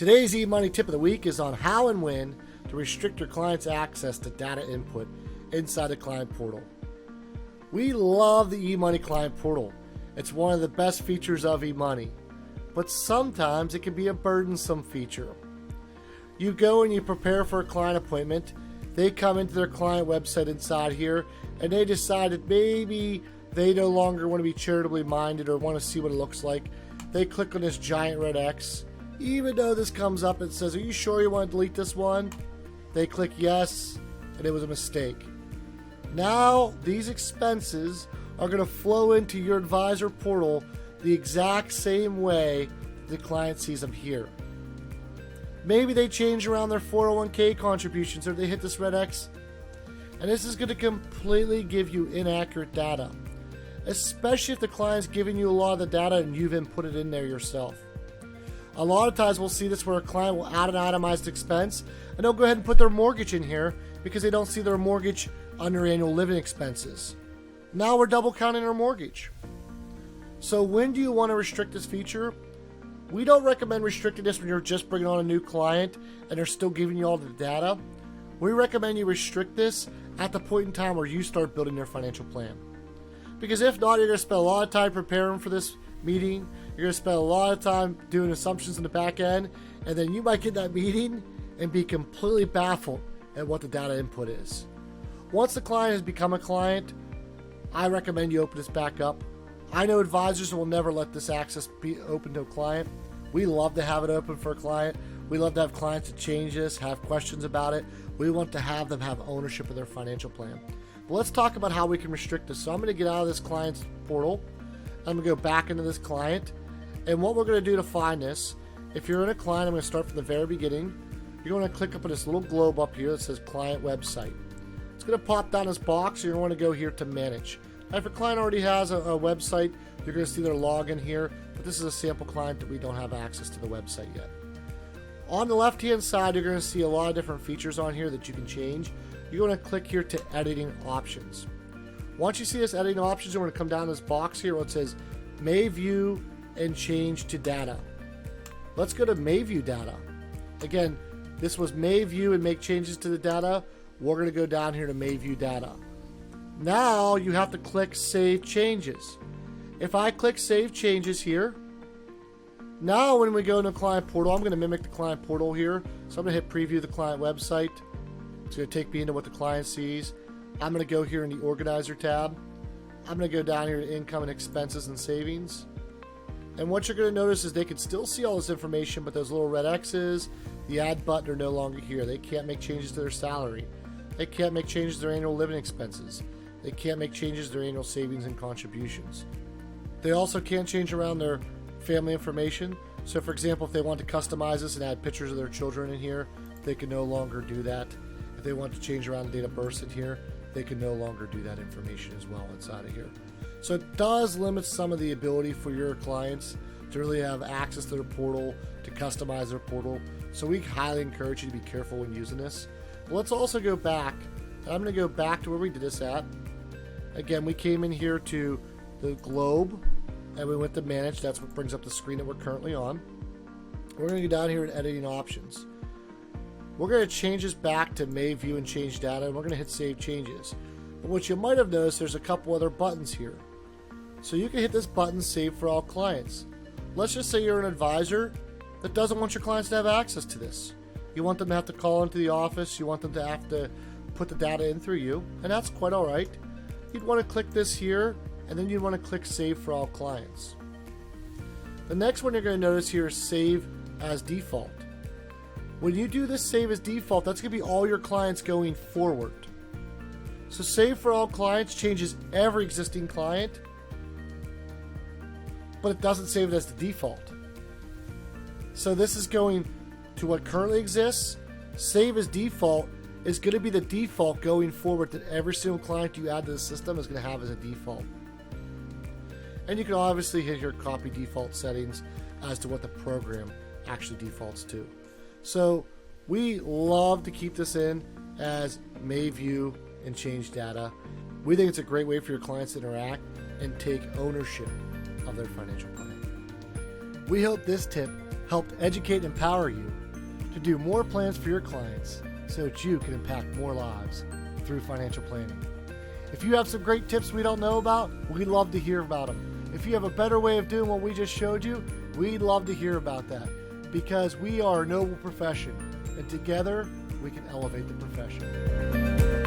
Today's eMoney tip of the week is on how and when to restrict your client's access to data input inside the client portal. We love the eMoney client portal. It's one of the best features of eMoney, but sometimes it can be a burdensome feature. You go and you prepare for a client appointment. They come into their client website inside here and they decide that maybe they no longer want to be charitably minded or want to see what it looks like. They click on this giant red X. Even though this comes up and says, "Are you sure you want to delete this one?" They click yes, and it was a mistake. Now, these expenses are going to flow into your advisor portal the exact same way the client sees them here. Maybe they change around their 401k contributions or they hit this red X, and this is going to completely give you inaccurate data, especially if the client's giving you a lot of the data and you've input it in there yourself. A lot of times we'll see this where a client will add an itemized expense and they'll go ahead and put their mortgage in here because they don't see their mortgage under annual living expenses. Now we're double counting their mortgage. So when do you want to restrict this feature? We don't recommend restricting this when you're just bringing on a new client and they're still giving you all the data. We recommend you restrict this at the point in time where you start building their financial plan. Because if not, you're going to spend a lot of time preparing for this meeting. You're going to spend a lot of time doing assumptions in the back end, and then you might get that meeting and be completely baffled at what the data input is. Once the client has become a client, I recommend you open this back up. I know advisors will never let this access be open to a client. We love to have it open for a client. We love to have clients to change this, have questions about it. We want to have them have ownership of their financial plan. But let's talk about how we can restrict this. So I'm going to get out of this client's portal. I'm going to go back into this client. And what we're going to do to find this, if you're in a client, I'm going to start from the very beginning. You're going to click up on this little globe up here that says client website. It's going to pop down this box. You're going to want to go here to manage. Now, if a client already has a website, you're going to see their login here. But this is a sample client that we don't have access to the website yet. On the left-hand side, you're going to see a lot of different features on here that you can change. You're going to click here to editing options. Once you see this editing options, you're going to come down to this box here where it says May View and Change to Data. Let's go to May View Data. Again, this was May View and make changes to the data. We're going to go down here to May View Data. Now you have to click Save Changes. If I click Save Changes here, now when we go into the client portal, I'm going to mimic the client portal here. So I'm going to hit Preview the client website. It's going to take me into what the client sees. I'm going to go here in the Organizer tab. I'm going to go down here to Income and Expenses and Savings. And what you're going to notice is they can still see all this information, but those little red X's, the add button are no longer here. They can't make changes to their salary. They can't make changes to their annual living expenses. They can't make changes to their annual savings and contributions. They also can't change around their family information. So for example, if they want to customize this and add pictures of their children in here, they can no longer do that. If they want to change around the date of birth in here, they can no longer do that information as well inside of here. So it does limit some of the ability for your clients to really have access to their portal, to customize their portal. So we highly encourage you to be careful when using this. But let's also go back. I'm going to go back to where we did this at. Again, we came in here to the globe and we went to manage. That's what brings up the screen that we're currently on. We're going to go down here to editing options. We're going to change this back to May View and Change Data, and we're going to hit Save Changes. But what you might have noticed, there's a couple other buttons here. So you can hit this button, Save for All Clients. Let's just say you're an advisor that doesn't want your clients to have access to this. You want them to have to call into the office. You want them to have to put the data in through you, and that's quite all right. You'd want to click this here, and then you'd want to click Save for All Clients. The next one you're going to notice here is Save as Default. When you do this Save as Default, that's going to be all your clients going forward. So Save for All Clients changes every existing client, but it doesn't save it as the default. So this is going to what currently exists. Save as Default is going to be the default going forward that every single client you add to the system is going to have as a default. And you can obviously hit your copy default settings as to what the program actually defaults to. So we love to keep this in as May View and Change Data. We think it's a great way for your clients to interact and take ownership of their financial plan. We hope this tip helped educate and empower you to do more plans for your clients so that you can impact more lives through financial planning. If you have some great tips we don't know about, we'd love to hear about them. If you have a better way of doing what we just showed you, we'd love to hear about that, because we are a noble profession, and together we can elevate the profession.